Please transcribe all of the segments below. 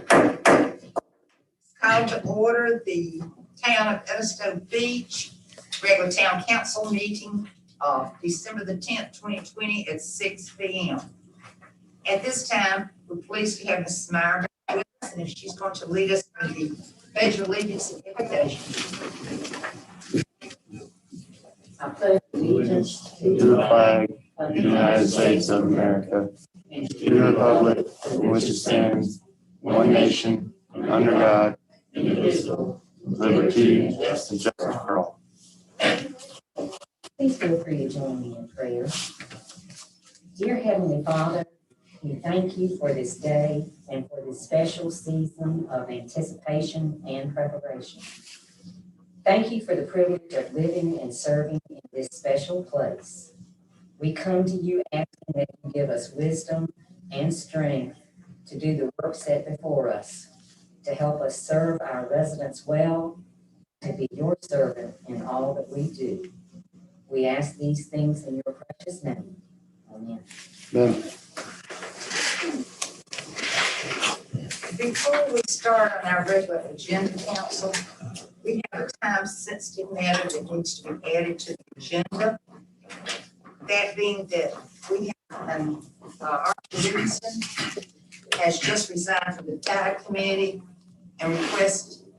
Call to order the Town of Edisto Beach regular town council meeting of December the 10th, 2020 at 6 p.m. At this time, we're pleased to have Ms. Meyer with us, and she's going to lead us through the pledge of allegiance and invocation. I pledge allegiance to the flag of the United States of America, and to the republic for which it stands, one nation, under God, indivisible, with liberty and justice for all. Please feel free to join me in prayer. Dear Heavenly Father, we thank you for this day and for this special season of anticipation and preparation. Thank you for the privilege of living and serving in this special place. We come to you asking that you give us wisdom and strength to do the work set before us, to help us serve our residents well, to be your servant in all that we do. We ask these things in your precious name. Amen. Amen. Before we start on our regular agenda, council, we have a time-sensitive matter that needs to be added to the agenda. That being that we have Archie Livingston has just resigned from the TIE committee and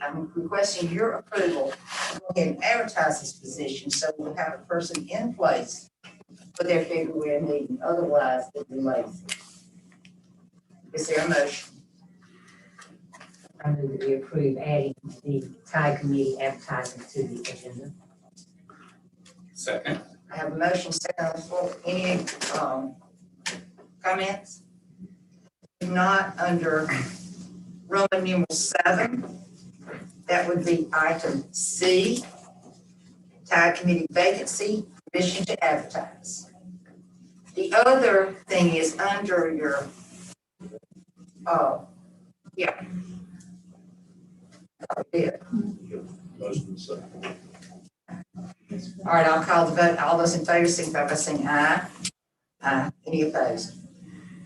I'm requesting your approval to go ahead and advertise this position so we'll have a person in place for their February meeting. Otherwise, it'll be lazy. Is there a motion? I move that we approve adding the TIE committee advertising to the agenda. Second. I have a motion second on the floor. Any comments? If not, under Roman numeral 7, that would be item C, TIE committee vacancy, permission to advertise. The other thing is under your, yeah. All right, I'll call the vote. All those in favor signify by saying aye. Aye. Any opposed?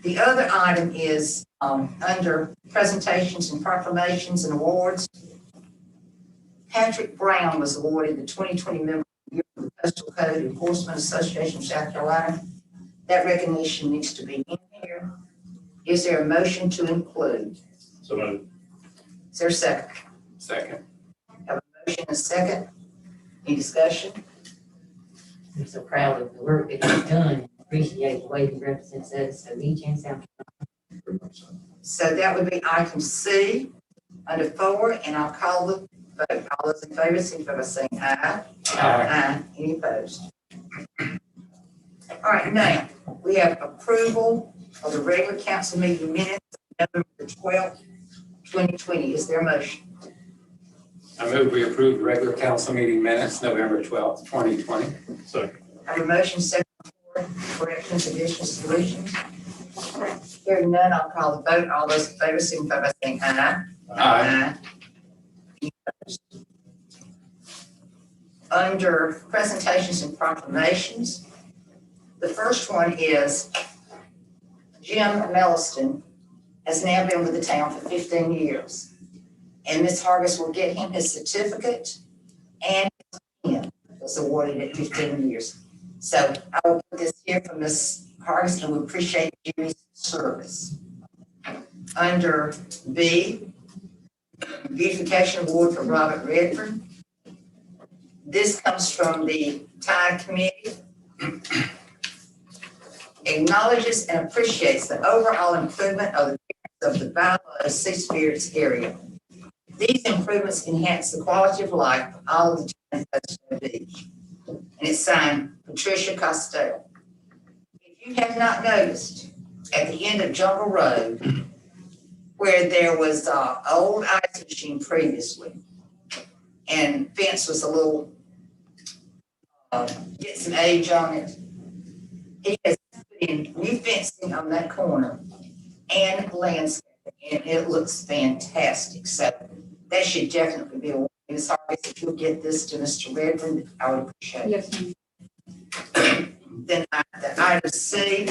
The other item is under presentations and proclamations and awards. Patrick Brown was awarded the 2020 Member of the Year of the Postal Code Enforcement Association of South Carolina. That recognition needs to be in here. Is there a motion to include? So moved. Is there a second? Second. Have a motion and a second. Any discussion? I'm so proud of the work that you've done and appreciate the way you represent us so Beach and South Carolina. So that would be item C under 4, and I'll call the vote. All those in favor signify by saying aye. Aye. Any opposed? All right, now we have approval of the regular council meeting minutes of November the 12th, 2020. Is there a motion? I move we approve the regular council meeting minutes, November 12th, 2020. Second. I have a motion second for corrections, additions, deletions. Hearing none, I'll call the vote. All those in favor signify by saying aye. Aye. Any opposed? Under presentations and proclamations, the first one is Jim Melliston has now been with the town for 15 years. And Ms. Hargis will get him his certificate and his pen was awarded at 15 years. So I will put this here for Ms. Hargis and we appreciate Jimmy's service. Under B, beautification award for Robert Redford. This comes from the TIE committee. Acknowledges and appreciates the overall improvement of the Vallow Sea Spirits area. These improvements enhance the quality of life of all of the town of Edisto Beach. And it's signed Patricia Costello. If you have not noticed, at the end of Jungle Road, where there was an old ice machine previously, and fence was a little, get some age on it, he has put in new fencing on that corner and landscape, and it looks fantastic. So that should definitely be a Ms. Hargis, if you'll get this to Mr. Redford, I would appreciate it. Yes, Then the item C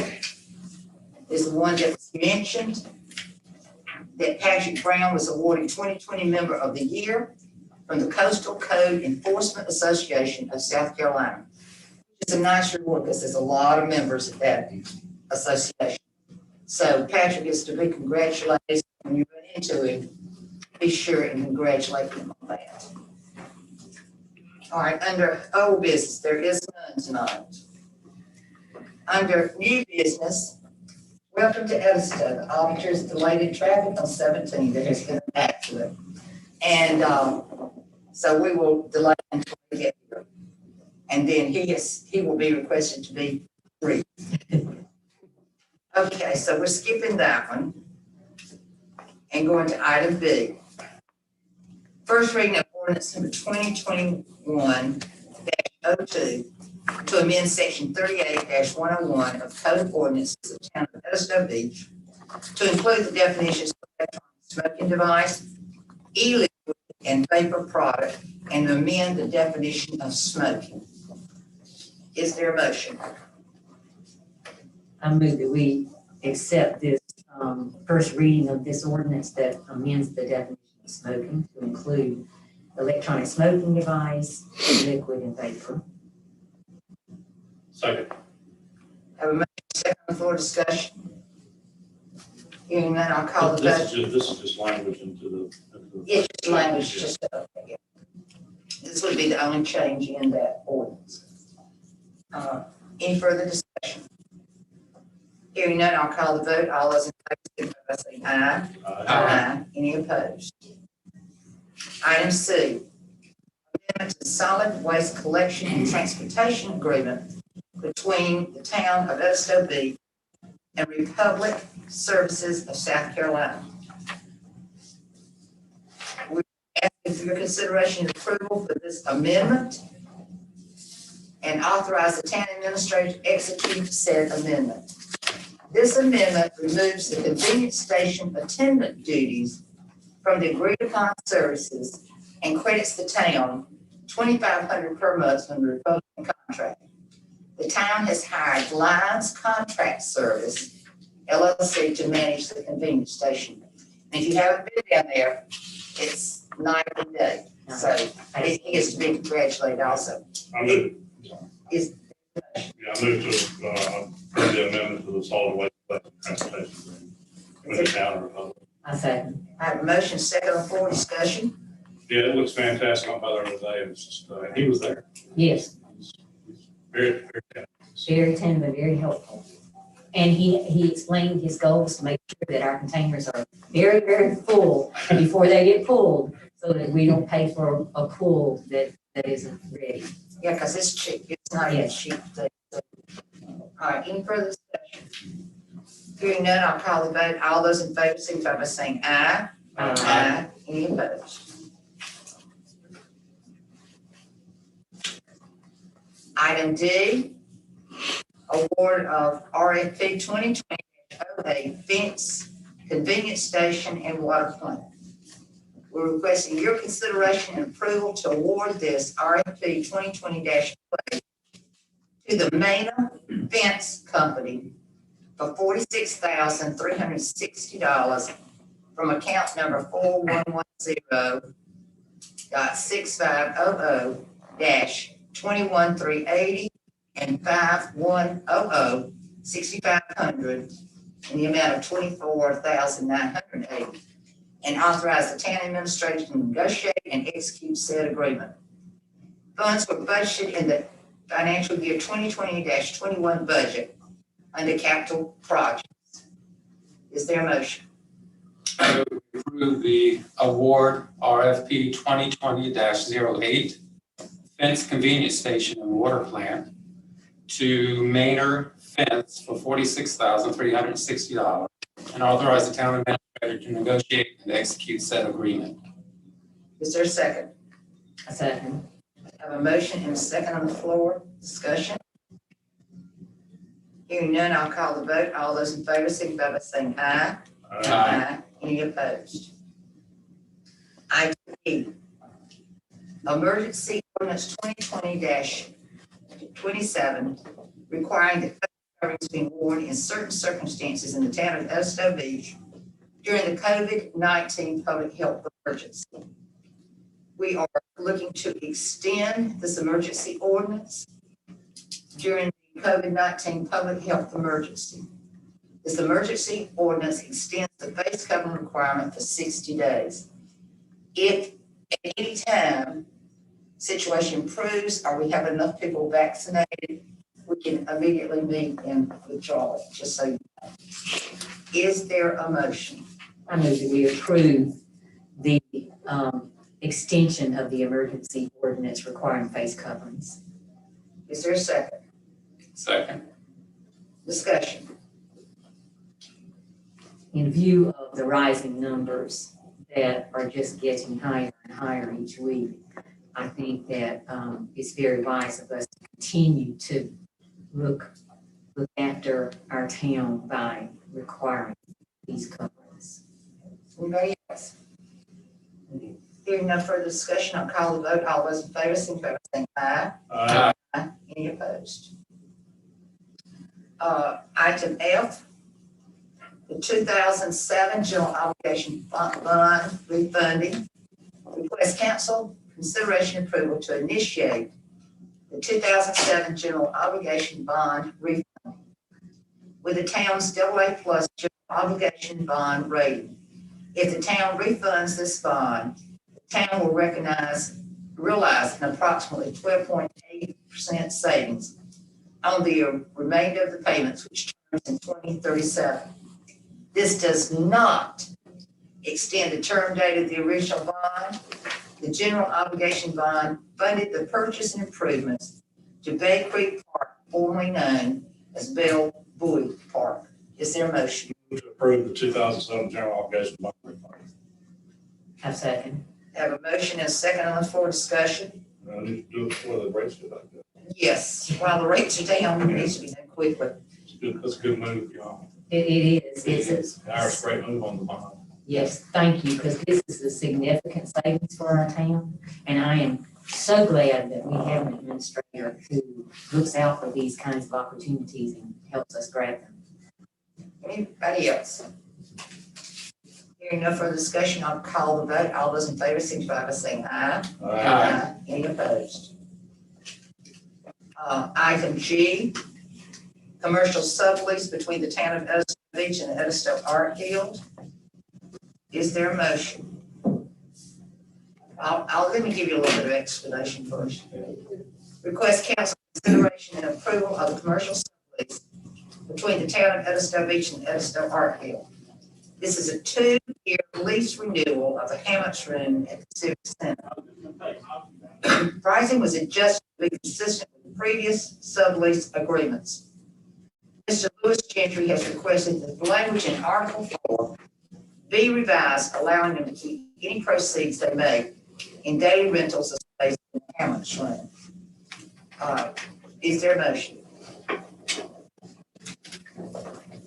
is the one that was mentioned. that Patrick Brown was awarded 2020 Member of the Year from the Coastal Code Enforcement Association of South Carolina. It's a nice reward because there's a lot of members of that association. So Patrick is to be congratulated. When you run into him, be sure and congratulate him on that. All right, under old business, there is none tonight. Under new business, welcome to Edisto. The auditors delayed in traffic on 17. There has been an accident. And so we will delay until we get here. And then he will be requested to be brief. Okay, so we're skipping that one and going to item B. First reading of ordinance number 2021-02 to amend section 38-101 of Code of Ordinances of the Town of Edisto Beach to include the definitions of electronic smoking device, e-liquid, and vapor product, and to amend the definition of smoking. Is there a motion? I move that we accept this first reading of this ordinance that amends the definition of smoking to include electronic smoking device, liquid, and vapor. Second. Have a motion, second on the floor discussion. Hearing none, I'll call the vote. This is just language into the. It's just language, just, yeah. This would be the only change in that ordinance. Any further discussion? Hearing none, I'll call the vote. All those in favor, signify by saying aye. Aye. Any opposed? Item C, amendment to the solid waste collection and transportation agreement between the town of Edisto Beach and Republic Services of South Carolina. We're asking for your consideration and approval for this amendment and authorize the town administrator to execute said amendment. This amendment removes the convenience station attendant duties from the agreed upon services and credits the town $2,500 per month from the Republican contract. The town has hired Lines Contract Service, LLC, to manage the convenience station. And if you haven't been down there, it's night and day. So he is to be congratulated also. I move, Is, I move to approve the amendment to the solid waste transportation agreement with the town of Republic. I second. I have a motion, second on the floor, discussion. Yeah, it looks fantastic. I'm by there today. It was just, he was there. Yes, He's very, very talented. very attentive, very helpful. And he explained his goals to make sure that our containers are very, very full before they get pulled, so that we don't pay for a pull that isn't ready. Yeah, because it's cheap. It's not a Yes. cheap thing. All right, any further discussion? Hearing none, I'll call the vote. All those in favor, signify by saying aye. Aye. Any opposed? Item D, award of RFP 2020-08 fence, convenience station, and water plant. We're requesting your consideration and approval to award this RFP 2020-08 to the Mena Fence Company for $46,360 from account number 4110.6500-21380 and 5100-6500 in the amount of $24,980, and authorize the town administrator to negotiate and execute said agreement. Funds were budgeted in the financial year 2020-21 budget under capital projects. Is there a motion? I move we approve the award RFP 2020-08 fence convenience station and water plant to Maynard Fence for $46,360 and authorize the town administrator to negotiate and execute said agreement. Is there a second? I second. I have a motion and a second on the floor. Discussion? Hearing none, I'll call the vote. All those in favor, signify by saying aye. Aye. Any opposed? Item E, emergency ordinance 2020-27, requiring that federal coverings be awarded in certain circumstances in the town of Edisto Beach during the COVID-19 public health emergency. We are looking to extend this emergency ordinance during the COVID-19 public health emergency. This emergency ordinance extends the face covering requirement for 60 days. If at any time situation improves or we have enough people vaccinated, we can immediately meet and withdraw it, just so you know. Is there a motion? I move that we approve the extension of the emergency ordinance requiring face coverings. Is there a second? Second. Discussion. In view of the rising numbers that are just getting higher and higher each week, I think that it's very wise of us to continue to look after our town by requiring these coverings. Anybody else? Hearing no further discussion, I'll call the vote. All those in favor, signify by saying aye. Aye. Aye. Any opposed? Item F, the 2007 general obligation bond refunding. Request council consideration and approval to initiate the 2007 general obligation bond refunding with the town's AA+ general obligation bond rating. If the town refunds this bond, the town will realize an approximately 12.8% savings on the remainder of the payments, which turns in 2037. This does not extend the term date of the original bond. The general obligation bond funded the purchase and improvements to Bay Creek Park, formerly known as Bell Buoy Park. Is there a motion? Move to approve the 2007 general obligation bond refund. I second. Have a motion and a second on the floor. Discussion. I need to do it before the rates get like that. Yes, while the rates are down, it needs to be done quickly. It's good, that's a good move, y'all. It is. It's Irish great move on the bond. yes, thank you, because this is a significant savings for our town. And I am so glad that we have an administrator who looks out for these kinds of opportunities and helps us grab them. Anybody else? Hearing no further discussion, I'll call the vote. All those in favor signify by saying aye. Aye. Any opposed? Item G, commercial sublease between the town of Edisto Beach and Edisto Art Guild. Is there a motion? Let me give you a little bit of explanation first. Request council consideration and approval of the commercial sublease between the town of Edisto Beach and Edisto Art Guild. This is a 2-year lease renewal of the Hammocks Room at the Civic Center. Pricing was adjusted to be consistent with the previous sublease agreements. Mr. Lewis Gentry has requested that the language in Article 4 be revised, allowing them to keep any proceeds they make in daily rentals of space in the Hammocks Room. Is there a motion?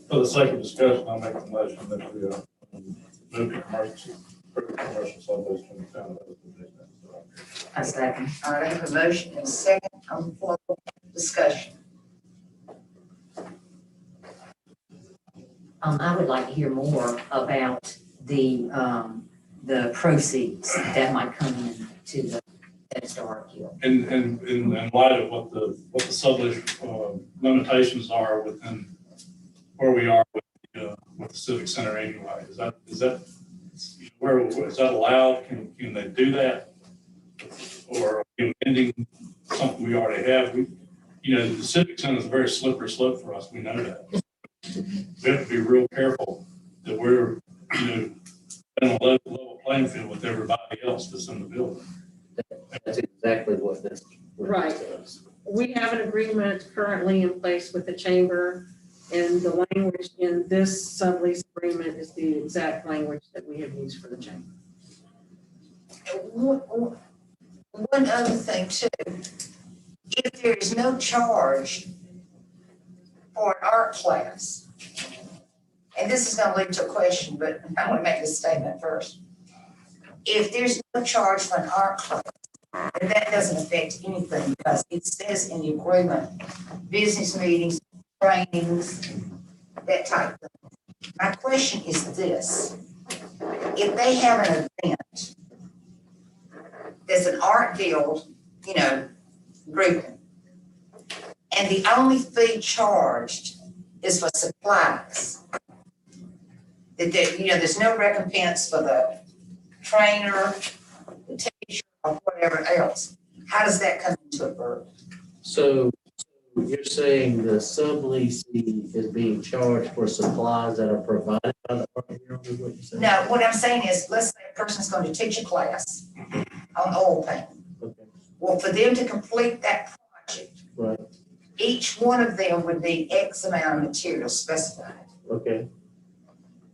For the sake of discussion, I'll make a motion that we move the commercial sublease from the town of Edisto Beach. I second. All right, I have a motion and a second on the floor. Discussion. I would like to hear more about the proceeds that might come in to the Edisto Art Guild. In light of what the sublease limitations are within where we are with the Civic Center anyway, is that allowed? Can they do that? Or are we amending something we already have? The Civic Center is a very slippery slope for us. We know that. We have to be real careful that we're, in a level playing field with everybody else that's in the building. That's exactly what this. Right. We have an agreement currently in place with the chamber, and the language in this sublease agreement is the exact language that we have used for the chamber. One other thing too, if there is no charge for an art class, and this is going to lead to a question, but I want to make this statement first. If there's no charge for an art class, then that doesn't affect anything because it says in the agreement, business meetings, trainings, that type of thing. My question is this: if they have an event that's an art guild, grouping, and the only fee charged is for supplies, there's no recompense for the trainer, the teacher, or whatever else, how does that come into a burden? So you're saying the subleasing is being charged for supplies that are provided by the art guild, is what you're saying? No, what I'm saying is, let's say a person's going to teach a class on oil painting. Okay, Well, for them to complete that project, right, each one of them would need X amount of material specified. okay,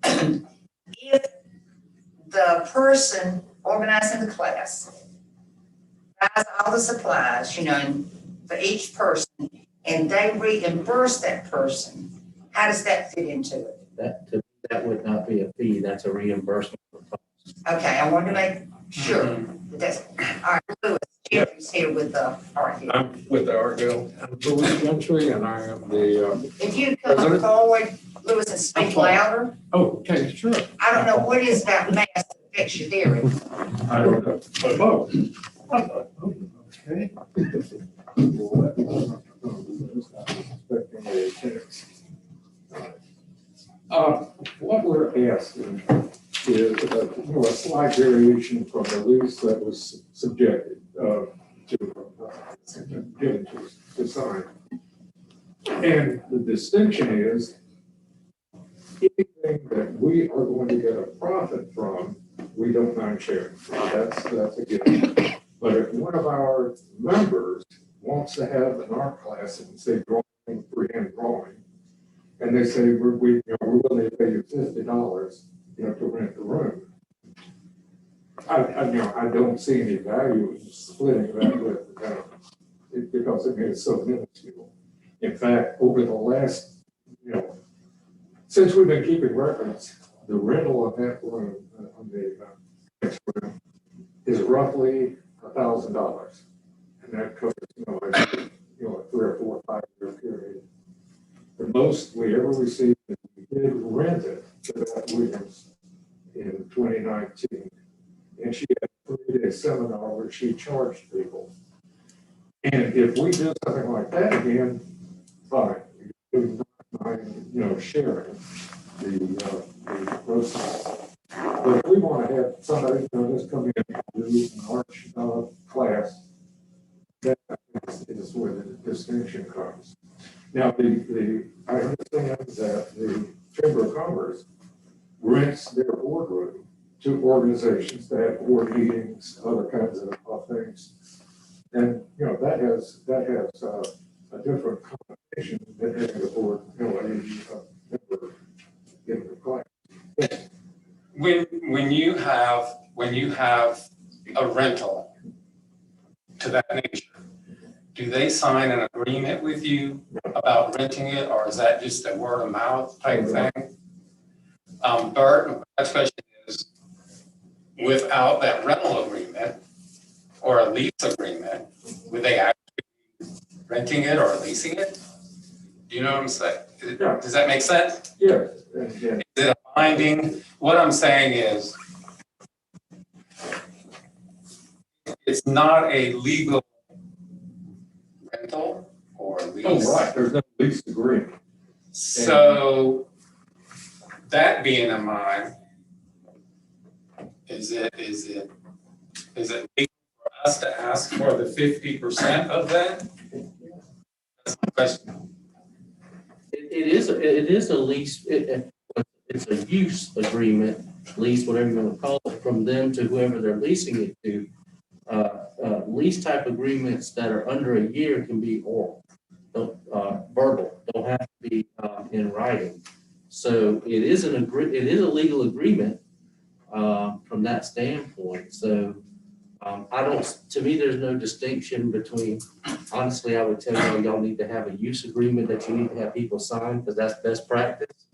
If the person organizing the class buys all the supplies, and for each person, and they reimburse that person, how does that fit into it? that would not be a fee, that's a reimbursement for costs. Okay, I wanted to make sure that that's, all right, Lewis, Jeffrey's here with the art here. I'm with the Art Guild. I'm Louis Gentry, and I am the, If you come President? forward, Lewis, and speak I'm fine. louder, oh, okay, sure. I don't know what it is about math that affects your hearing. I don't know. But, oh, okay. What we're asking is a slight variation from the lease that was subjected given to sign. And the distinction is anything that we are going to get a profit from, we don't mind sharing. That's a given. But if one of our members wants to have an art class and say drawing, freehand drawing, and they say we're willing to pay you $50, to rent the room. I don't see any value in splitting that with the town because it's so minuscule. In fact, over the last, since we've been keeping records, the rental of that room on the next room is roughly $1,000, and that covers a 3 or 4 or 5 year period. The most we ever received, we did rent it to that Williams in 2019, and she had a 3-day seminar where she charged people. And if we do something like that again, fine, we don't mind, sharing the proceeds. But if we want to have somebody just come in and do an art class, that is where the distinction comes. Now, I understand that the Chamber of Commerce rents their boardroom to organizations that have board meetings, other kinds of things. And, that has a different connotation than having a board, a member in the class. When you have a rental to that nature, do they sign an agreement with you about renting it, or is that just a word of mouth type thing? Bert, my question is, without that rental agreement or a lease agreement, would they actually be renting it or leasing it? Do you know what I'm saying? Yeah. Does that make sense? Yes, Is it a binding? What I'm saying is, it's not a legal rental or lease. oh, right, there's no lease agreement. So that being in mind, is it legal for us to ask for the 50% of that? That's my question. It is a lease, it's a use agreement, lease, whatever you want to call it, from them to whoever they're leasing it to. Lease type agreements that are under a year can be oral, verbal, don't have to be in writing. So it is a legal agreement from that standpoint. So to me, there's no distinction between, honestly, I would tell y'all need to have a use agreement that you need to have people sign because that's best practice.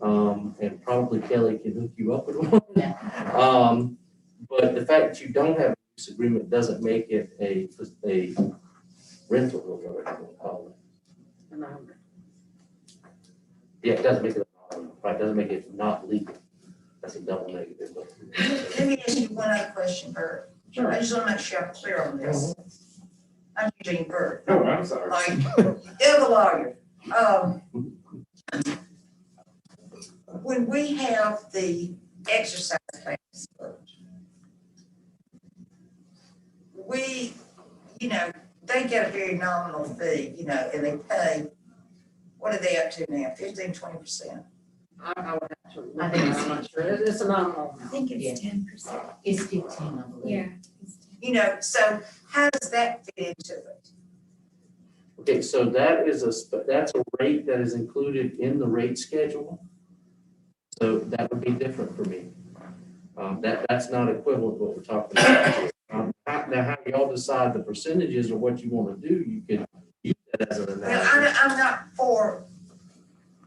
And probably Kelly can hook you up with one. But the fact that you don't have a use agreement doesn't make it a rental, whatever you want to call it. Yeah, it doesn't make it a Right, doesn't make it not legal. That's a double negative, but. Let me ask you one other question, Bert. Sure. I just want to make sure I'm clear on this. I'm Eugene Burt. Oh, I'm sorry. They're the lawyer. When we have the exercise classes, we, they get a very nominal fee, and they pay, what are they up to now, 15-20%? I would have to. I think it's- I'm not sure. It's a nominal. I think Yeah. it's 10%. It's 15, I believe. Yeah. So how does that fit into it? Okay, so that's a rate that is included in the rate schedule. So that would be different for me. That's not equivalent to what we're talking about here. Now, how y'all decide the percentages or what you want to do, you can use that as an Well, analysis. I'm not for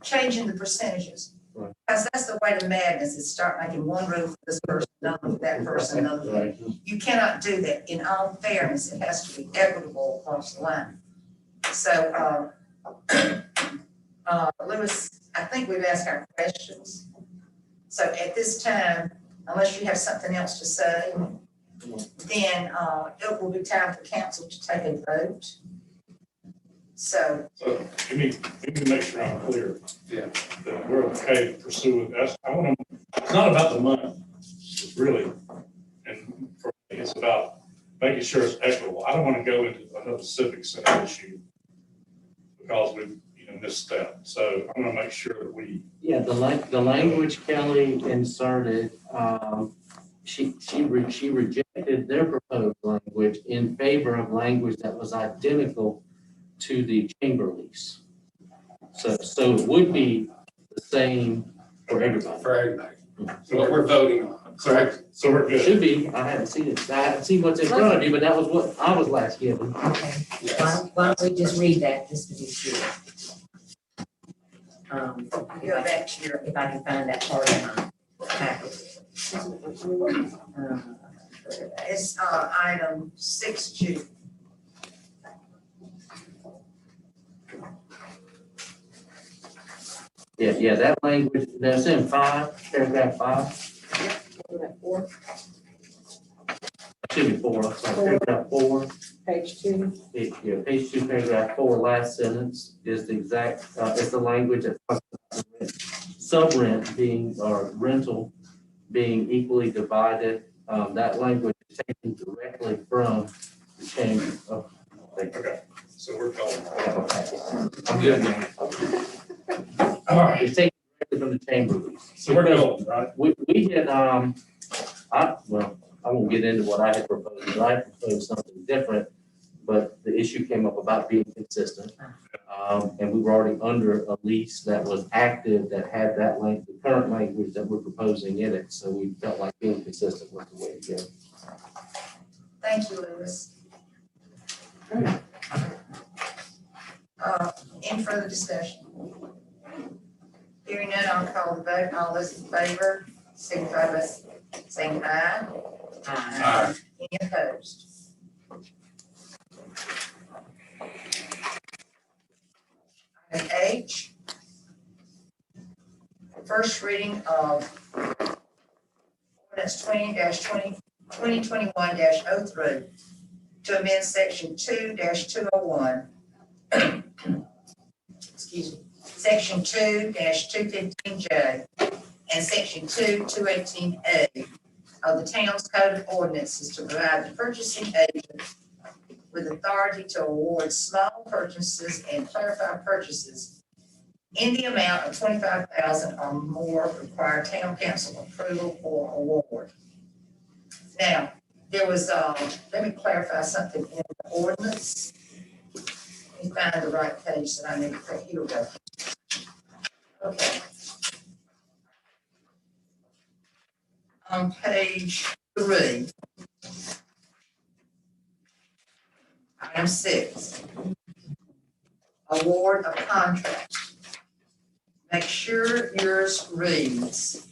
changing the percentages. Right. Because that's the way to madness, is start making one rule for this person, another for that person, another for that. Right. You cannot do that. In all fairness, it has to be equitable across the line. So, Lewis, I think we've asked our questions. So at this time, unless you have something else to say, then, it will be time for council to take a vote. So, So let me make sure I'm clear. Yeah. That we're okay pursuing, it's not about the money, really. And for me, it's about making sure it's equitable. I don't want to go into another civic center issue because we, misstepped. So I'm going to make sure that we, Yeah, the language Kelly inserted, she rejected their proposed language in favor of language that was identical to the chamber lease. So it would be the same for everybody. For everybody. What we're voting on, correct? so we're It good. should be, I haven't seen it, I haven't seen what's in front of you, but that was what I was last given. Okay, Yes. why don't we just read that, just to be sure? go back to your, If I can find that part in my packet. it's, item 6G. Yeah, that language, that's in 5, paragraph 5, should be 4, I'm sorry, paragraph 4. Page 2. Page 2, paragraph 4, last sentence is the exact, is the language that talks about the rent. Subrent being, or rental being equally divided. That language is taken directly from the chamber of. Okay, so we're going. I'm good now. All right, It's taken directly from the chamber lease. so we're going, right? We had, I won't get into what I had proposed, but I proposed something different, but the issue came up about being consistent. And we were already under a lease that was active that had that the current language that we're proposing in it, so we felt like being consistent was the way to go. Thank you, Lewis. Any further discussion? Hearing none, I'll call the vote. All those in favor, signify by saying aye. Aye. Any opposed? Item H, first reading of ordinance 20-2021-03 to amend section 2-201. Excuse me, section 2-215J and section 2-218A of the town's code of ordinances to provide the purchasing agent with authority to award small purchases and clarify purchases in the amount of $25,000 or more require town council approval or award. Now, there was, let me clarify something in the ordinance. Let me find the right page that I need to put. Here we go. Okay. On page 3, item 6, award of contract. Make sure yours reads,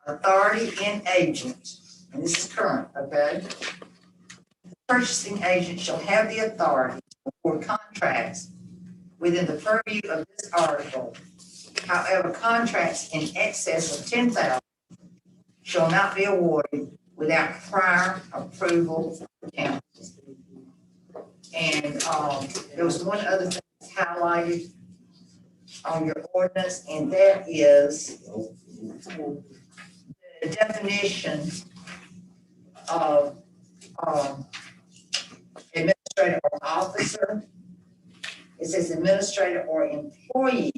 authority and agent, and this is current, okay? The purchasing agent shall have the authority to award contracts within the purview of this article However, contracts in excess of 10,000 shall not be awarded without prior approval from the council. And, there was one other thing that's highlighted on your ordinance, and that is the definition of, administrator or officer. It says administrator or employee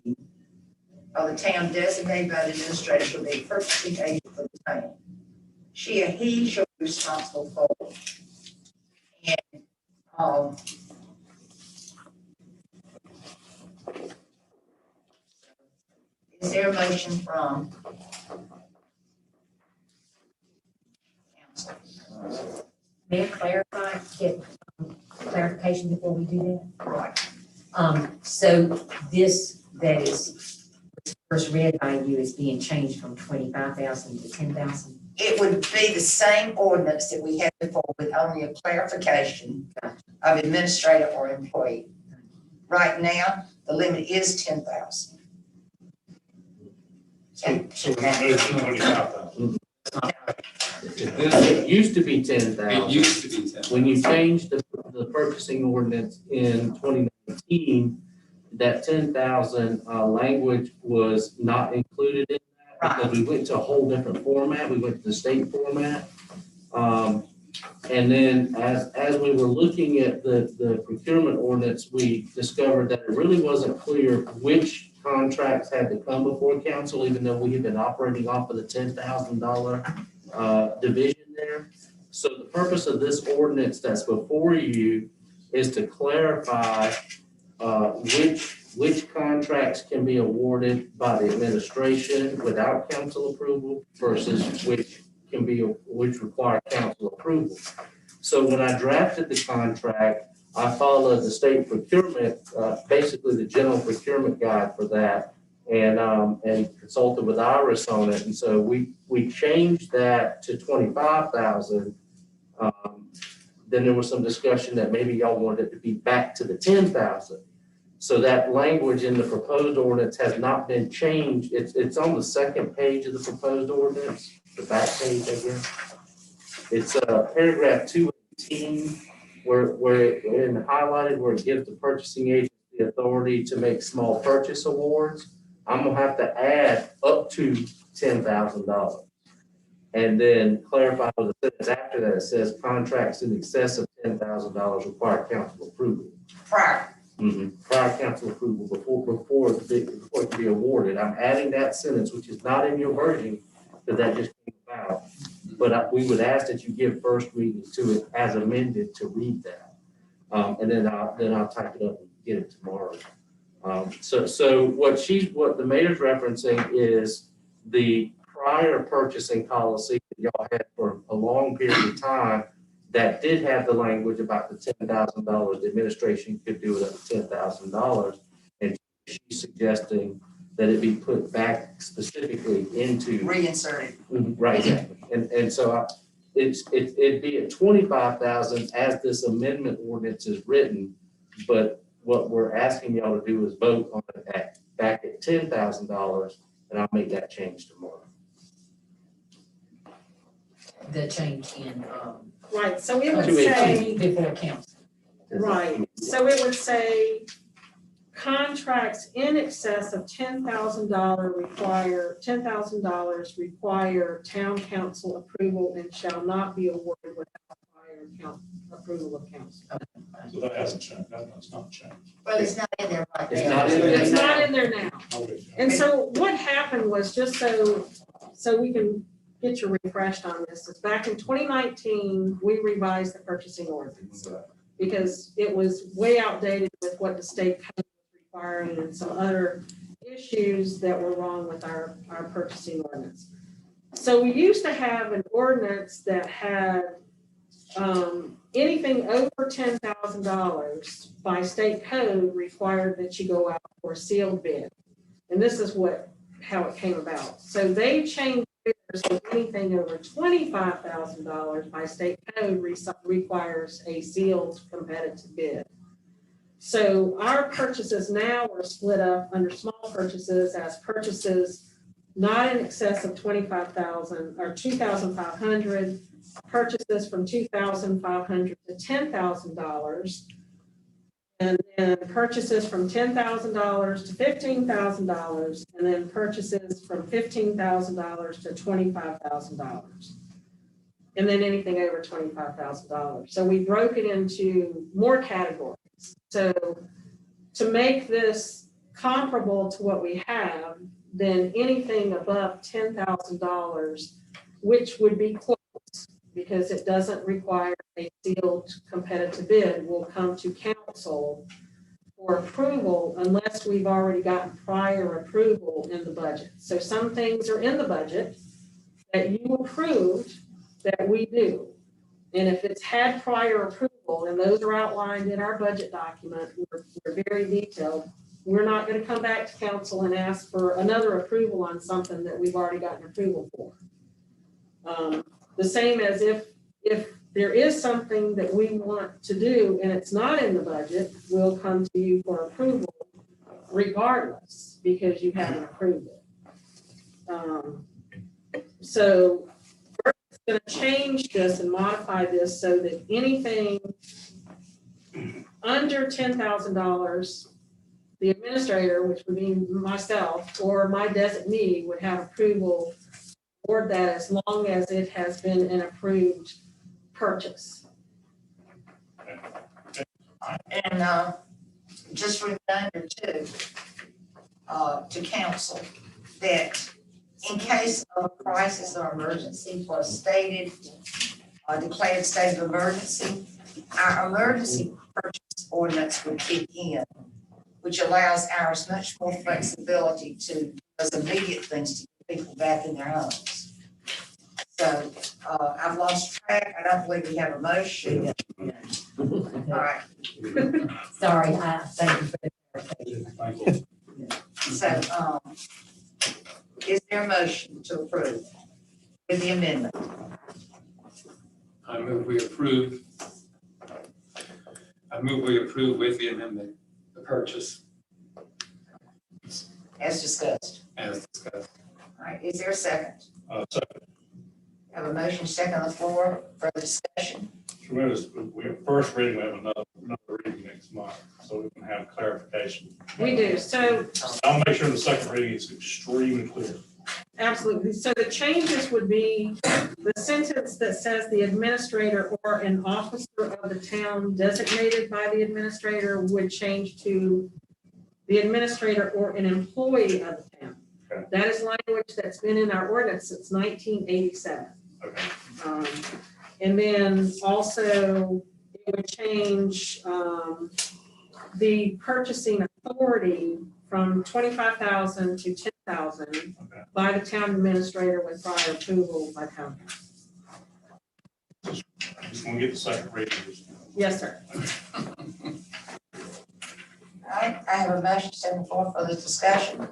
of the town designated by the administrator shall be a purchasing agent for the town. She or he shall be responsible for. And, is there a motion from council? May I clarify, get clarification before we do that? Right. So this that is first read by you is being changed from 25,000 to 10,000? It would be the same ordinance that we had before with only a clarification of administrator or employee. Right now, the limit is 10,000. So we're not moving 25,000. It used to be 10,000. It used to be 10. When you changed the purchasing ordinance in 2019, that 10,000 language was not included in that because we went to a whole different format. We went to the state format. And then as we were looking at the procurement ordinance, we discovered that it really wasn't clear which contracts had to come before council, even though we had been operating off of the $10,000 division there. So the purpose of this ordinance that's before you is to clarify which contracts can be awarded by the administration without council approval versus which require council approval. So when I drafted the contract, I followed the state procurement, basically the general procurement guide for that, and consulted with Iris on it. And so we changed that to 25,000. Then there was some discussion that maybe y'all wanted it to be back to the 10,000. So that language in the proposed ordinance has not been changed. It's on the second page of the proposed ordinance, the back page, I guess. It's paragraph 218, where in highlighted where it gives the purchasing agent the authority to make small purchase awards. I'm gonna have to add up to $10,000. And then clarify with the sentence after that, it says contracts in excess of $10,000 require council approval. Prior. Prior council approval before it can be awarded. I'm adding that sentence, which is not in your version, because that just came about. But we would ask that you give first reading to it as amended to read that. And then I'll type it up and get it tomorrow. So what the mayor's referencing is the prior purchasing policy that y'all had for a long period of time that did have the language about the $10,000. The administration could do it up to $10,000. And she's suggesting that it be put back specifically into. Reinserted. Right, exactly. And so it'd be at 25,000 as this amendment ordinance is written. But what we're asking y'all to do is vote on it back at $10,000, and I'll make that change tomorrow. The change in, Right, so it would say, before council. right, so it would say contracts in excess of $10,000 require town council approval and shall not be awarded without prior approval of council. So that hasn't changed, that's not changed. Well, it's not in there right now. It's not in there. It's not in there now. Okay. And so what happened was, just so we can get you refreshed on this, is back in 2019, we revised the purchasing ordinance because it was way outdated with what the state code was requiring and some other issues that were wrong with our purchasing ordinance. So we used to have an ordinance that had anything over $10,000 by state code required that you go out for a sealed bid. And this is how it came about. So they changed it so anything over $25,000 by state code requires a sealed competitive bid. So our purchases now are split up under small purchases as purchases not in excess of 25,000 or 2,500, purchases from 2,500 to $10,000. And then purchases from $10,000 to $15,000, and then purchases from $15,000 to $25,000. And then anything over $25,000. So we broke it into more categories. So to make this comparable to what we have, then anything above $10,000, which would be quotes, because it doesn't require a sealed competitive bid, will come to council for approval unless we've already gotten prior approval in the budget. So some things are in the budget that you approved that we do. And if it's had prior approval, and those are outlined in our budget document, we're very detailed. We're not going to come back to council and ask for another approval on something that we've already gotten approval for. The same as if there is something that we want to do and it's not in the budget, we'll come to you for approval regardless, because you haven't approved it. So we're going to change this and modify this so that anything under $10,000, the administrator, which would be myself, or my designee would have approval for that as long as it has been an approved purchase. And just reminder too, to council, that in case of a crisis or emergency for a stated, declared state of emergency, our emergency purchase ordinance would kick in, which allows ours much more flexibility to do those immediate things to get people back in their homes. So, I've lost track. I don't believe we have a motion. All right. Sorry, I thank you for the clarification. Thank you. So, is there a motion to approve with the amendment? I move we approve with the amendment, the purchase As discussed. as discussed. All right, is there a second? Second, Have a motion second on the floor, further discussion? tremendous, we have first reading, we have another reading next month, so we can have clarification. We do. So I'll make sure the second reading is extremely clear. absolutely. So the changes would be the sentence that says the administrator or an officer of the town designated by the administrator would change to the administrator or an employee of the town. Okay. That is language that's been in our ordinance since 1987. Okay. And then also it would change the purchasing authority from 25,000 to 10,000 Okay. by the town administrator with prior approval by town council. Just want to get the second reading. Yes, sir. All right, I have a motion second on the floor for the discussion.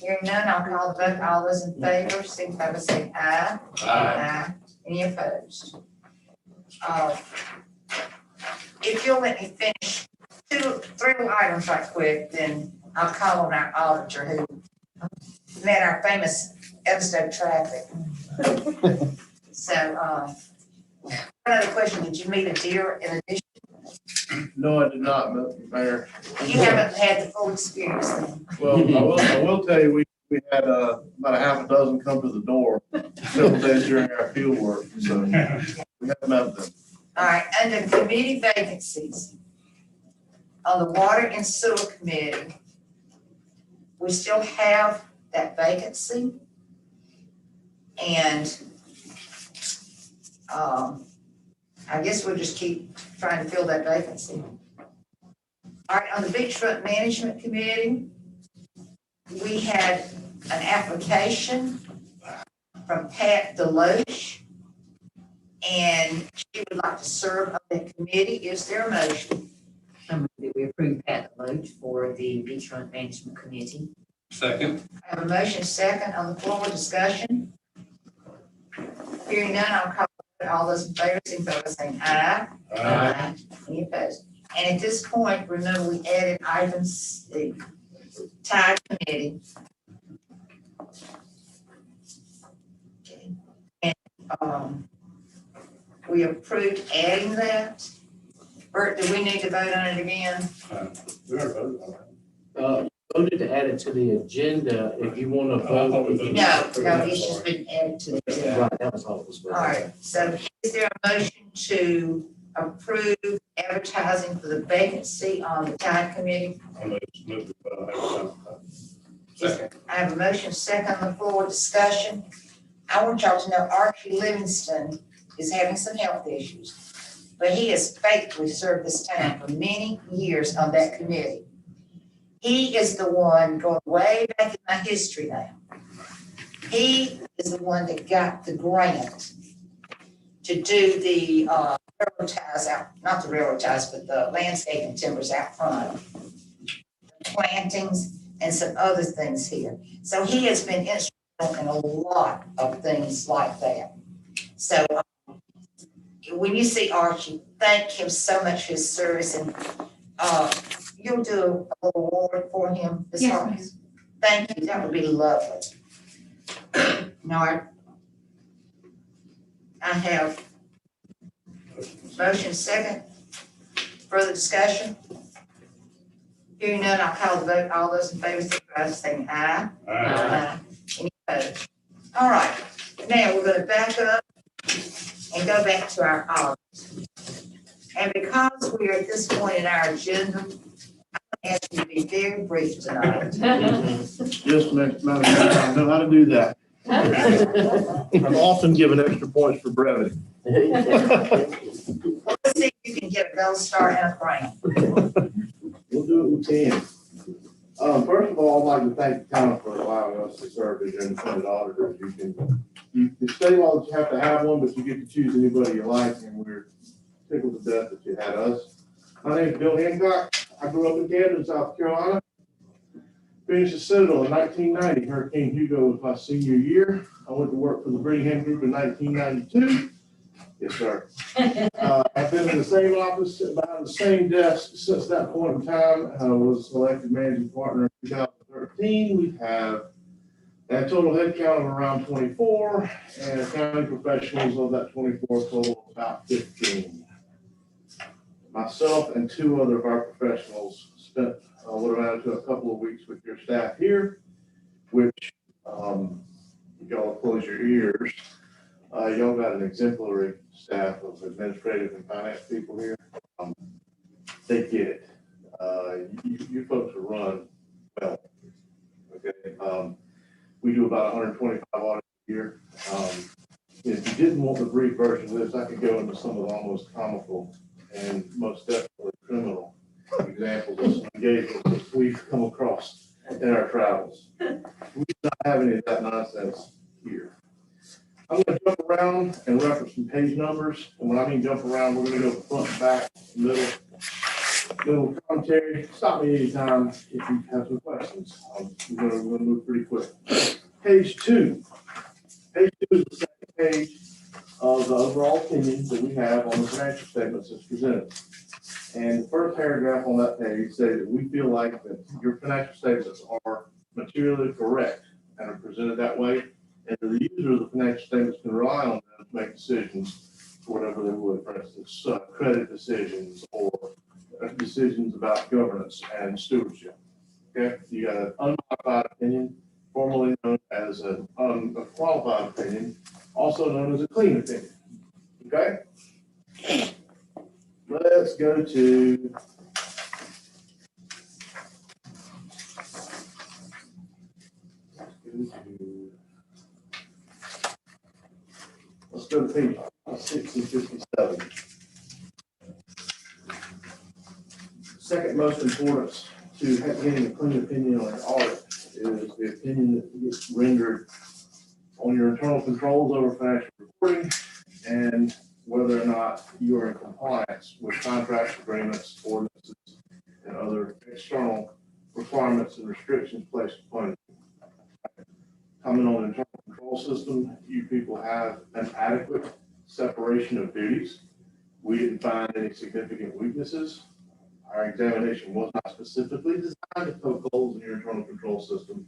Hearing none, I'll call the vote. All those in favor, signify by saying aye. Aye. Any opposed? If you'll let me finish three items right quick, then I'll call on our auditor who met our famous episode of traffic. So, one other question, did you meet a deer in addition? No, I did not, Mr. Mayor. You haven't had the full experience then. Well, I will tell you, we had about a half a dozen come to the door several days during our field work, so we have met them. All right, under committee vacancies, on the Water and Sewer Committee, we still have that vacancy. And I guess we'll just keep trying to fill that vacancy. All right, on the Beachfront Management Committee, we had an application from Pat Deloche, and she would like to serve on that committee. Is there a motion? I move that we approve Pat Deloach for the Beachfront Management Committee. Second. I have a motion second on the floor, discussion. Hearing none, I'll call all those in favor, signify by saying aye. Aye. Any opposed? And at this point, remember, we added items, the tie committee. Okay. And, we approved adding that. Bert, do we need to vote on it again? We already voted on that. Voted to add it to the agenda if you want to I thought we vote. voted. No, it's just been added to the agenda. Right, that was all it was. All right, so is there a motion to approve advertising for the vacancy on the tie committee? I move to, Second. I have a motion second on the floor, discussion. I want y'all to know Archie Livingston is having some health issues, but he has faithfully served this town for many years on that committee. He is the one going way back in my history now. He is the one that got the grant to do the railroad ties out, not the railroad ties, but the landscaping timbers out front, plantings, and some other things here. So he has been instrumental in a lot of things like that. So when you see Archie, thank him so much for his service, and you'll do a little award for him this Yes, morning. Thank you, that would be lovely. Now, I have motion second, further discussion? Hearing none, I'll call the vote, all those in favor, signify by saying aye. Aye. Any opposed? All right, now we're gonna back up and go back to our audit. And because we are at this point in our agenda, I'm gonna ask you to be very brief tonight. Yes, Madam Mayor, I know how to do that. I'm often given extra points for brevity. Let's see if you can get a gold star and a crown. We'll do what we can. First of all, I'd like to thank the town for allowing us to serve as your independent auditors. You say, well, that you have to have one, but you get to choose anybody you like, and we're tickled to death that you had us. My name is Bill Hancock. I grew up in Camden, South Carolina. Finished the Citadel in 1990. Hurricane Hugo was my senior year. I went to work for the Brittingham Group in 1992. Yes, sir. I've been in the same office, behind the same desk since that point in time. I was elected managing partner in 2013. We have a total head count of around 24, and accounting professionals of that 24 total of about 15. Myself and two other of our professionals spent what amounted to a couple of weeks with your staff here, which y'all close your ears. Y'all got an exemplary staff of administrative and finance people here. They get it. You folks will run well. Okay. We do about 125 audits a year. If you didn't want the brief version of this, I could go into some of the almost comical and most definitely criminal examples of some engagements that we've come across in our travels. We do not have any of that nonsense here. I'm going to jump around and reference some page numbers. And when I mean jump around, we're going to go front, back, middle commentary. Stop me anytime if you have some questions. We're going to move pretty quick. Page 2. Page 2 is the second page of the overall opinion that we have on the financial statements as presented. And the first paragraph on that page says that we feel like that your financial statements are materially correct and are presented that way. And the user of the financial statements can rely on them to make decisions for whatever they would, for instance, credit decisions or decisions about governance and stewardship. Okay, you got an unmodified opinion, formerly known as a qualified opinion, also known as a clean opinion. Okay, let's go to let's go to page 6057. Second most importance to getting a clean opinion on an audit is the opinion that gets rendered on your internal controls over financial reporting and whether or not you are in compliance with contract agreements, ordinances, and other external requirements and restrictions placed upon you. Coming on the internal control system, you people have an adequate separation of duties. We didn't find any significant weaknesses. our examination was not specifically designed to poke holes in your internal control system.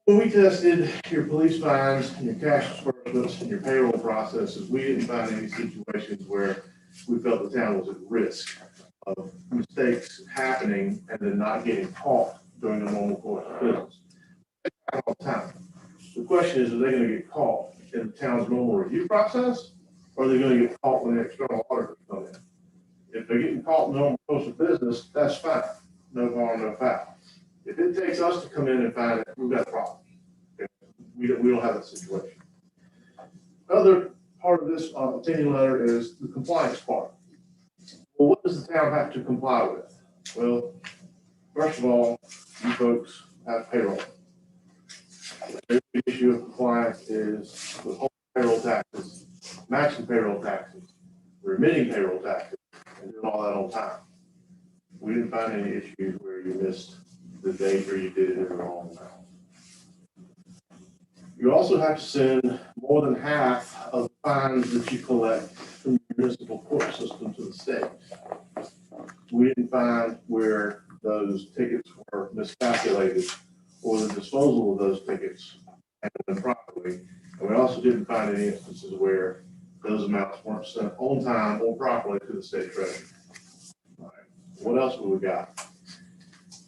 When we tested your police fines and your cash disbursements and your payroll processes, we didn't find any situations where we felt the town was at risk of mistakes happening and then not getting caught during the normal course of business. All the time. The question is, are they gonna get caught in the town's normal review process? Or are they gonna get caught when the external auditors come in? If they're getting caught in the normal course of business, that's fine. No harm, no foul. If it takes us to come in and find it, we've got a problem. We don't have that situation. Other part of this opinion letter is the compliance part. Well, what does the town have to comply with? Well, first of all, you folks have payroll. The big issue of compliance is withholding payroll taxes, matching payroll taxes, remitting payroll taxes, and doing all that on time. We didn't find any issues where you missed the date or you did it in the wrong amount. You also have to send more than half of the fines that you collect from the municipal court system to the state. We didn't find where those tickets were miscalculated or the disposal of those tickets happened improperly. And we also didn't find any instances where those amounts weren't sent on time or properly to the state treasury. All right. What else have we got?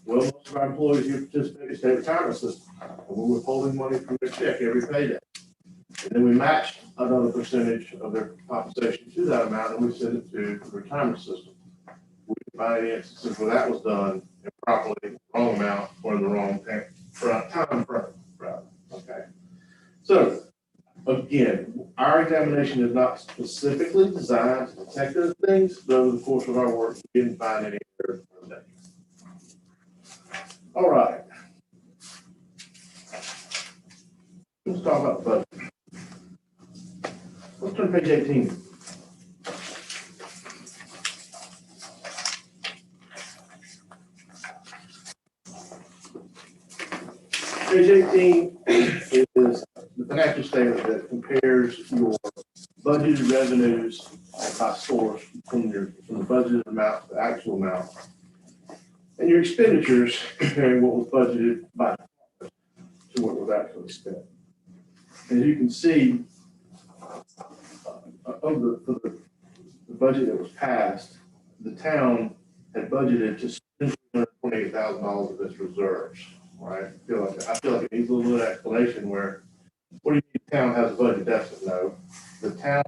Well, most of our employees here participate in the state retirement system, and we're withholding money from their check every payday. And then we match another percentage of their compensation to that amount, and we send it to the retirement system. We didn't find any instances where that was done improperly, wrong amount, or in the wrong time frame, rather. Okay. So, again, our examination is not specifically designed to detect those things, but over the course of our work, we didn't find any errors. All right. Let's talk about the budget. Let's turn to page 18. Page 18 is the financial statement that compares your budgeted revenues by source from the budgeted amount to the actual amount, and your expenditures comparing what was budgeted by to what was actually spent. As you can see, of the budget that was passed, the town had budgeted to spend $228,000 of its reserves. Right? I feel like it needs a little bit of explanation where, what do you mean the town has a budget deficit? No, the town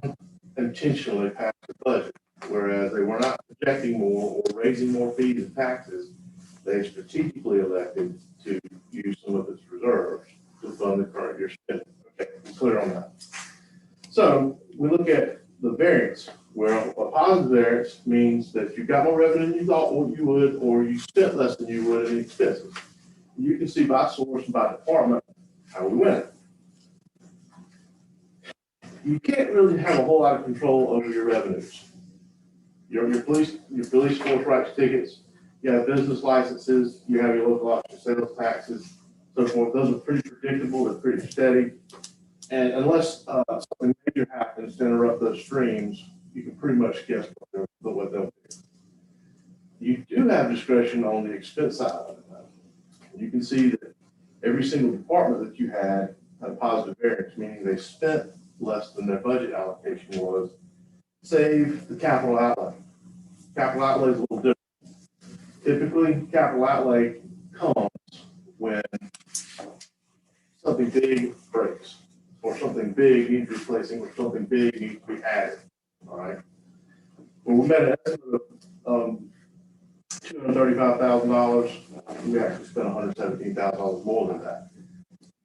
intentionally passed the budget, whereas they were not projecting more or raising more fees and taxes. They strategically elected to use some of its reserves to fund the current year spending. Okay, clear on that. So we look at the variance, where a positive variance means that you got more revenue than you thought you would, or you spent less than you would in expenses. You can see by source and by department how we went. You can't really have a whole lot of control over your revenues. Your police force writes tickets. You have business licenses. You have your local option sales taxes, so forth. Those are pretty predictable. They're pretty steady. And unless something major happens to interrupt those streams, you can pretty much guess what they'll do. You do have discretion on the expense side of it. You can see that every single department that you had a positive variance, meaning they spent less than their budget allocation was, save the capital outlay. Capital outlay is a little different. Typically, capital outlay comes when something big breaks, or something big needs replacing, or something big needs to be added. All right. When we made an estimate of $235,000, we actually spent $117,000 more than that.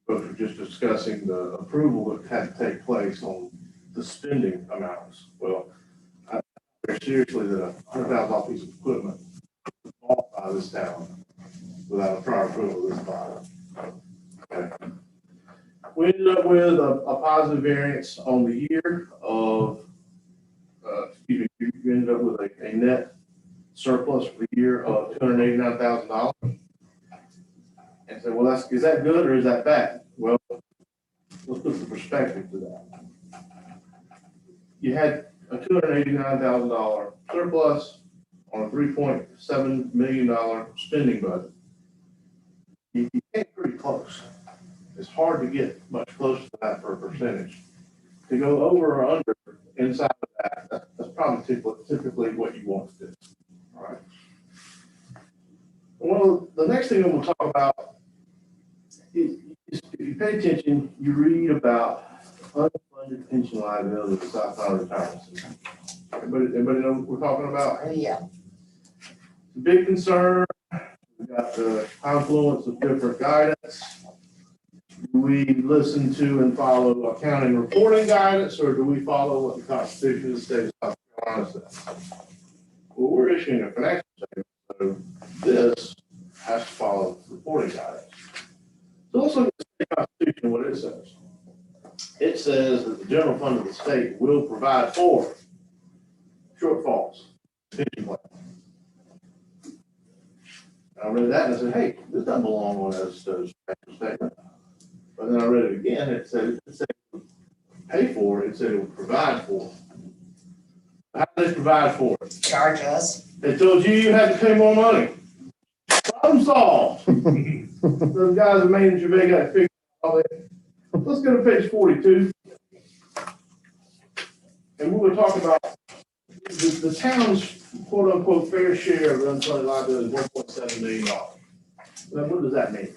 Folks were just discussing the approval that had to take place on the spending amounts. Well, I take very seriously that a $100,000 piece of equipment was bought by this town without a prior approval of this body. Okay. We ended up with a positive variance on the year of, you ended up with a net surplus for the year of $289,000. And so, well, is that good or is that bad? Well, let's put some perspective to that. You had a $289,000 surplus on a $3.7 million spending budget. You get pretty close. It's hard to get much closer to that for a percentage. To go over or under inside of that's probably typically what you want to do. All right. Well, the next thing that we'll talk about is if you pay attention, you read about unfunded pension liability of the South Carolina Retirement System. Everybody know what we're talking about? Oh, yeah. It's a big concern. We got the confluence of different guidance. Do we listen to and follow accounting reporting guidance, or do we follow what the Constitution of the State of South Carolina says? Well, we're issuing a financial statement, so this has to follow reporting guidance. So let's look at the state constitution, what it says. It says that the general fund of the state will provide for shortfalls, pension plan. I read that and I said, hey, this doesn't belong on this financial statement. But then I read it again, it said pay for it, it said it would provide for it. How do they provide for it? Charge us. They told you had to pay more money. Problem solved. Those guys at Main and Gervais got to figure out all that. Let's go to page 42. And we were talking about the town's quote unquote fair share of unfunded liability is $1.7 million. Now, what does that mean?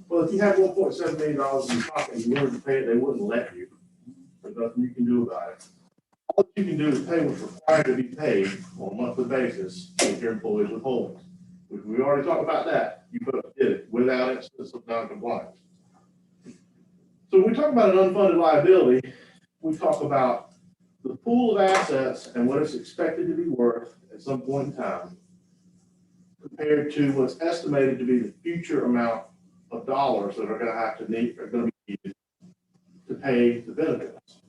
Well, if you have $1.7 million in your pocket and you wanted to pay it, they wouldn't let you. There's nothing you can do about it. All you can do is pay what's required to be paid on a monthly basis with your employees' withholdings. We already talked about that. You both did it without instance of non-compliance. So when we talk about an unfunded liability, we talk about the pool of assets and what it's expected to be worth at some point in time compared to what's estimated to be the future amount of dollars that are going to be needed to pay the benefits.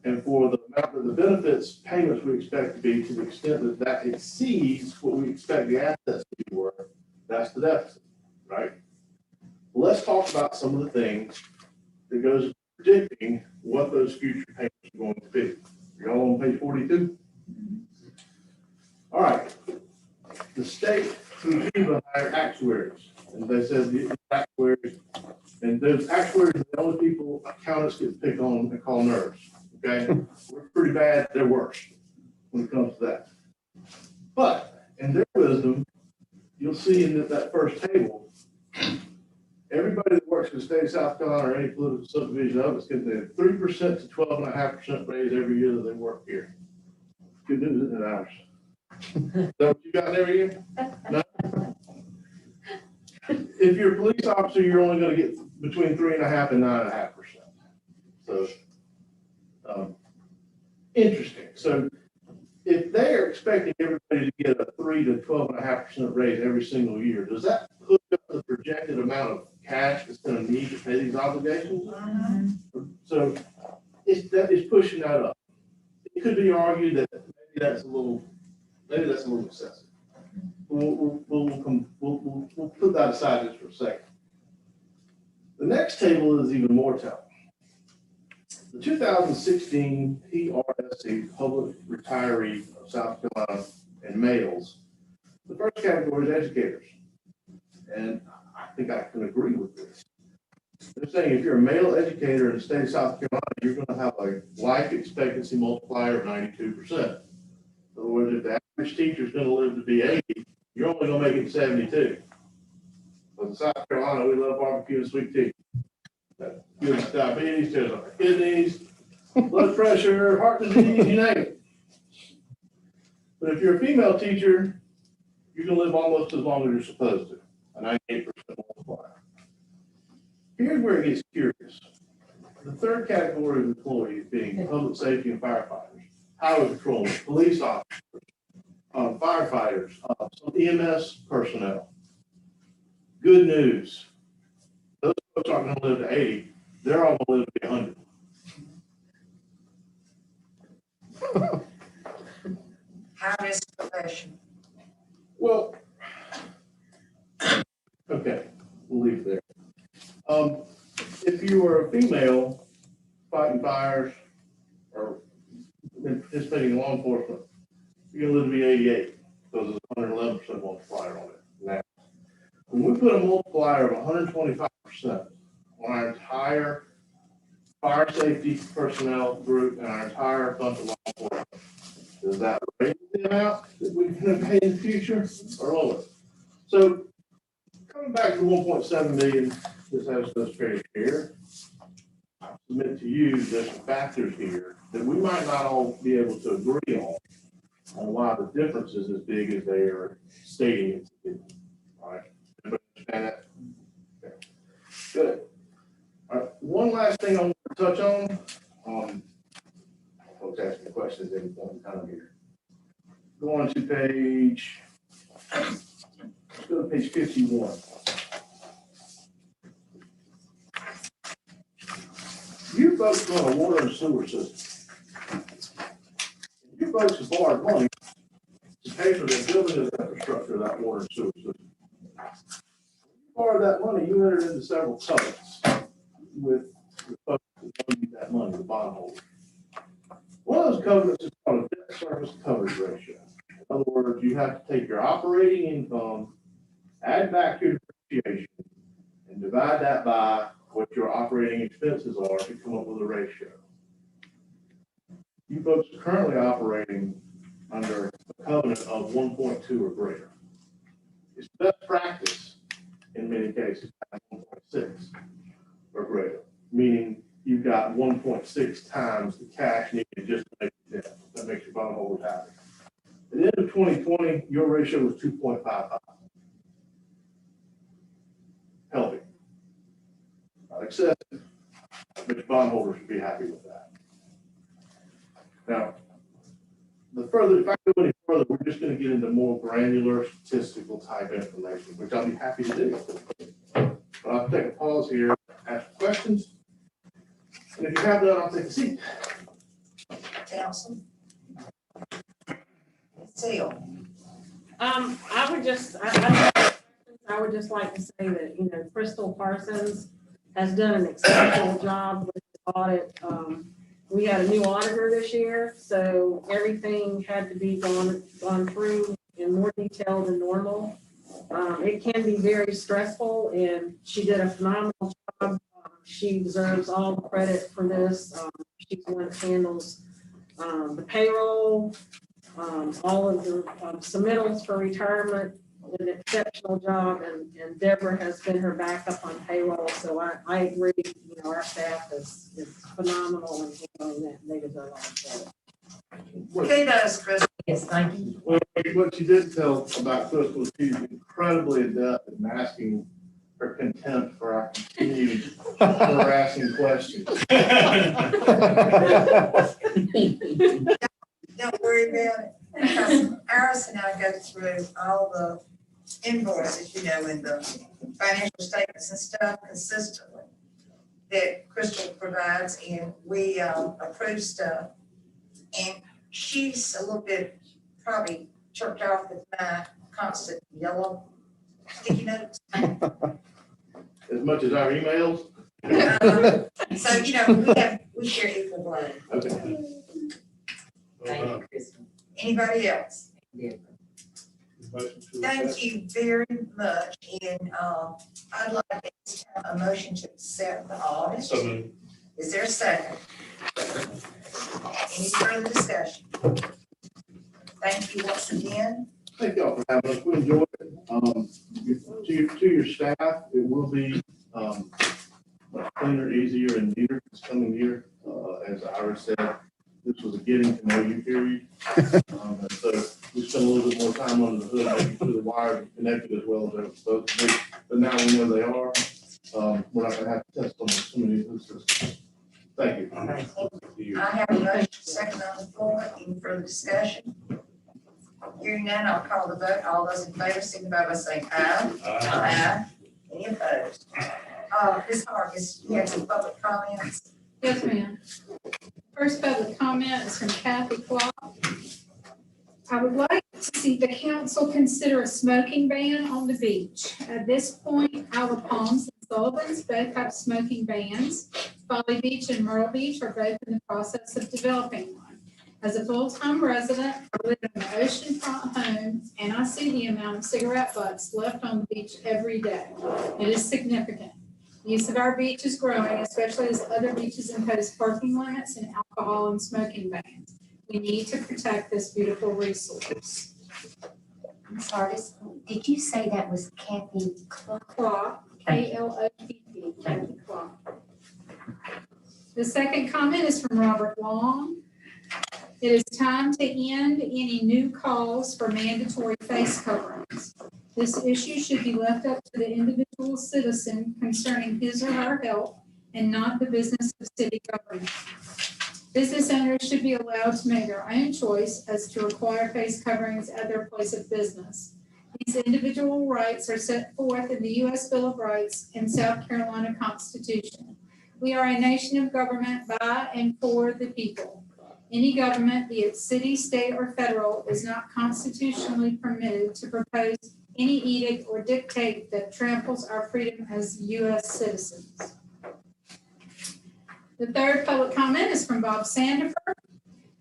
And for the amount of the benefits payments we expect to be, to the extent that that exceeds what we expect the assets to be worth, that's the deficit, right? Well, let's talk about some of the things that goes into predicting what those future payments are going to be. Are y'all on page 42? All right. The state through FEMA hire actuaries, and they said the actuaries, and those actuaries are the only people accountants get picked on and call nerds. Okay, we're pretty bad, they're worse when it comes to that. But in their wisdom, you'll see in that first table, everybody that works for the state of South Carolina or any political subdivision of it's getting a 3% to 12.5% raise every year that they work here. Good news, isn't it, ours? Is that what you got every year? No? If you're a police officer, you're only going to get between 3.5% and 9.5%. So, interesting. So, if they're expecting everybody to get a 3 to 12.5% raise every single year, does that put up the projected amount of cash that's going to need to pay these obligations? So, it's pushing that up. It could be argued that maybe that's a little excessive. We'll put that aside just for a second. The next table is even more telling. The 2016 PRSC, Public Retiree of South Carolina, and males, the first category is educators. And I think I can agree with this. They're saying if you're a male educator in the state of South Carolina, you're going to have a life expectancy multiplier of 92%. In other words, if the average teacher is going to live to be 80, you're only going to make it 72. But in South Carolina, we love barbecue and sweet tea. That gives us diabetes, tears up our kidneys, blood pressure, heart disease, you name it. But if you're a female teacher, you can live almost as long as you're supposed to, a 98% multiplier. Here's where it gets curious. The third category of employees being public safety and firefighters, highway patrolmen, police officers, firefighters, some EMS personnel. Good news. Those folks aren't going to live to 80. They're all going to live to be 100. High-risk profession. Well, okay, we'll leave it there. If you were a female fighting fires or participating in law enforcement, you're going to live to be 88. because there's a 111% multiplier on it. Now, when we put a multiplier of 125% on our entire fire safety personnel group and our entire bunch of law enforcement, does that raise the amount that we're gonna pay in the future or lower? So coming back to 1.7 million, this has no straight here. I submit to you, there's some factors here that we might not all be able to agree on why the difference is as big as they are stating it to be. All right, everybody understand that? Okay. Good. All right, one last thing I want to touch on. Folks ask me questions at any point in time here. Go on to page, let's go to page 51. You folks run a water and sewer system. You folks have borrowed money to pay for the building of the infrastructure of that water and sewer system. When you borrowed that money, you entered into several covenants with the folks that need that money, the bondholders. One of those covenants is called a debt service coverage ratio. In other words, you have to take your operating income, add back your depreciation, and divide that by what your operating expenses are to come up with a ratio. You folks are currently operating under a covenant of 1.2 or greater. It's best practice in many cases at 1.6 or greater, meaning you've got 1.6 times the cash needed just to make the debt. That makes your bondholders happy. At the end of 2020, your ratio was 2.55. Healthy. Not excessive, but your bondholders should be happy with that. Now, if I go any further, we're just going to get into more granular statistical type information, which I'll be happy to do. But I'll take a pause here, ask questions. And if you have that, I'll take a seat. Council. Seal. I would just like to say that, Crystal Parsons has done an exceptional job with the audit. We had a new auditor this year, so everything had to be gone through in more detail than normal. It can be very stressful, and she did a phenomenal job. She deserves all the credit for this. She's the one that handles the payroll, all of the submittals for retirement, did an exceptional job, and Deborah has been her backup on payroll. So I agree, our staff is phenomenal in handling that. They deserve all the credit. Kudos, Chris. Yes, thank you. Well, what you did tell about Crystal is she's incredibly adept at masking her contempt for our continued harassing questions. Don't worry about it. Because Iris and I go through all the invoices, in the financial statements and stuff consistently that Crystal provides, and we approve stuff. And she's a little bit probably chirped off with my constant yellow sticky notes. As much as our emails? So, we share equal blame. Okay. Thank you, Crystal. Anybody else? Deborah. Thank you very much, and I'd like to have a motion to accept the audit. So moved. Is there a second? Any further discussion? Thank you once again. Thank y'all for having us. We enjoyed it. To your staff, it will be much cleaner, easier, and neater this coming year. As Iris said, this was a getting to know you period. And so we spent a little bit more time under the hood, making sure the wires are connected as well as they were supposed to be. But now we know they are. We're not going to have to test them with too many of those systems. Thank you. I have a motion second on the floor. Any further discussion? Hearing none, I'll call the vote. All those in favor signify by saying aye. Aye. Any opposed? Ms. Hargis, you have some public comments? Yes, ma'am. First public comment is from Kathy Clark. I would like to see the council consider a smoking ban on the beach. At this point, Isle Palms and Sullivan's both have smoking bans. Folly Beach and Myrtle Beach are both in the process of developing one. As a full-time resident, I live in an oceanfront home, and I see the amount of cigarette butts left on the beach every day. It is significant. The use of our beach is growing, especially as other beaches impose parking limits and alcohol and smoking bans. We need to protect this beautiful resource. I'm sorry, did you say that was Kathy Clark? Clock, K-L-O-P-P, Kathy Clock. The second comment is from Robert Long. It is time to end any new calls for mandatory face coverings. This issue should be left up to the individual citizen concerning his or her health and not the business of city government. Business owners should be allowed to make their own choice as to require face coverings at their place of business. These individual rights are set forth in the U.S. Bill of Rights and South Carolina Constitution. We are a nation of government by and for the people. Any government, be it city, state, or federal, is not constitutionally permitted to propose any edict or dictate that tramples our freedom as U.S. citizens. The third public comment is from Bob Sandifer.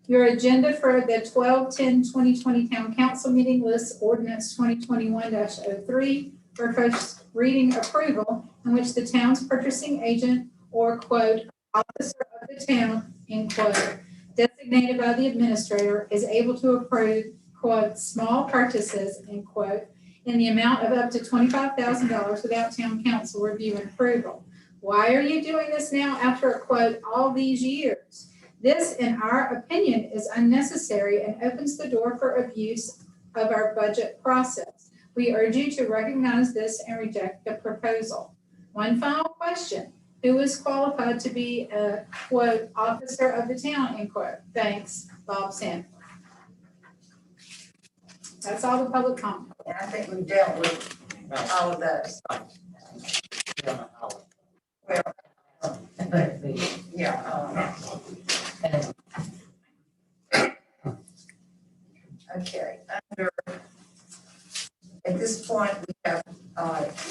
Your agenda for the 12/10/2020 Town Council meeting lists ordinance 2021-03 for first reading approval, in which the town's purchasing agent or, quote, officer of the town, end quote, designated by the administrator is able to approve, quote, small purchases, end quote, in the amount of up to $25,000 without town council review and approval. Why are you doing this now after, quote, all these years? This, in our opinion, is unnecessary and opens the door for abuse of our budget process. We urge you to recognize this and reject the proposal. One final question. Who is qualified to be a, quote, officer of the town, end quote? Thanks, Bob Sanford. That's all the public comment. And I think we've dealt with all of those. Well, yeah. Okay, at this point, we have,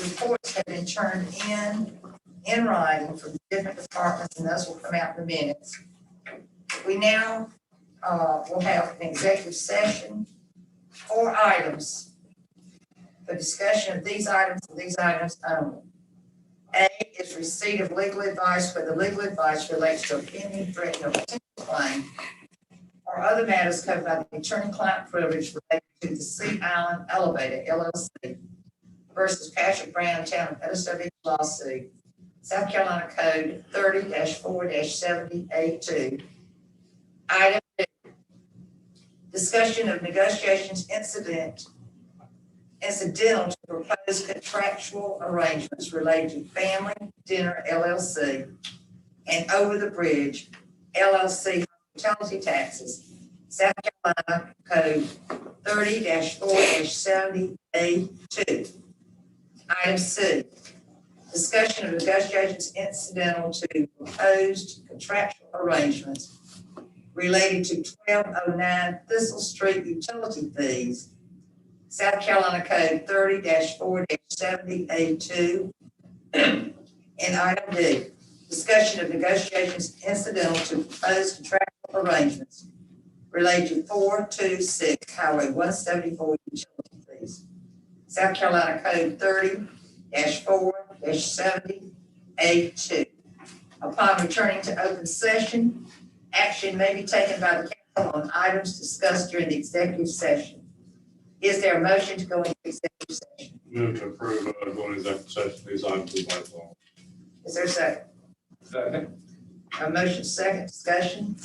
reports have been turned in writing from different departments, and those will come out in the minutes. We now, will have an executive session, 4 items for discussion of these items and these items only. A is receipt of legal advice where the legal advice relates to a pending, threatened, or potential claim or other matters covered by the attorney-client privilege related to the Sea Island Elevator LLC versus Patrick Brown, Town of Edisto Beach lawsuit, South Carolina Code 30-4-70A2. Item B, discussion of negotiations incidental to proposed contractual arrangements related to Family Dinner LLC and Over the Bridge LLC hospitality taxes, South Carolina Code 30-4-70A2. Item C, discussion of negotiations incidental to proposed contractual arrangements related to 1209 Thistle Street utility fees, South Carolina Code 30-4-70A2. And item D, discussion of negotiations incidental to proposed contractual arrangements related to 426 Highway 174 utility fees, South Carolina Code 30-4-70A2. Upon returning to open session, action may be taken by the council on items discussed during the executive session. Is there a motion to go into executive session? Move to approve, going into executive session, these items by law. Is there a second? Second. A motion second, discussion.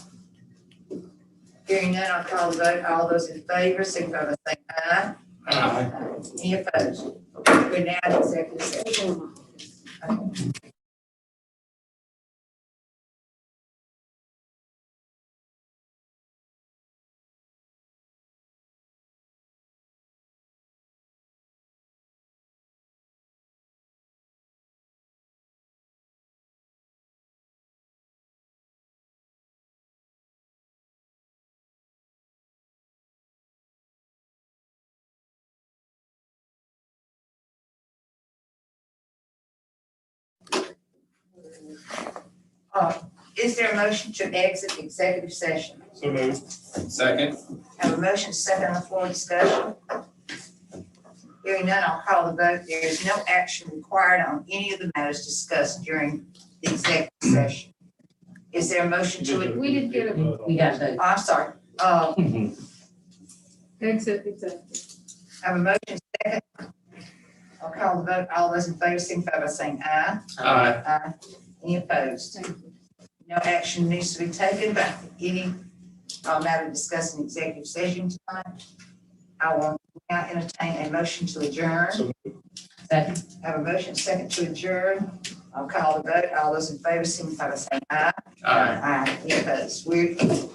Hearing none, I'll call the vote. All those in favor, signify by saying aye. Aye. Any opposed? We're now in executive session. Okay. Is there a motion to exit executive session? So moved. Second? Have a motion second on the floor, discussion. Hearing none, I'll call the vote. There is no action required on any of the matters discussed during the executive session. Is there a motion to, We didn't get a We got to vote. I'm sorry, exit. have a motion second. I'll call the vote. All those in favor signify by saying aye. Aye. Aye. Any opposed? No action needs to be taken by any matter discussed in executive session tonight. I will now entertain a motion to adjourn. So Second. Have a motion second to adjourn. I'll call the vote. All those in favor signify by saying aye. Aye. Aye. Any opposed? We're adjourned.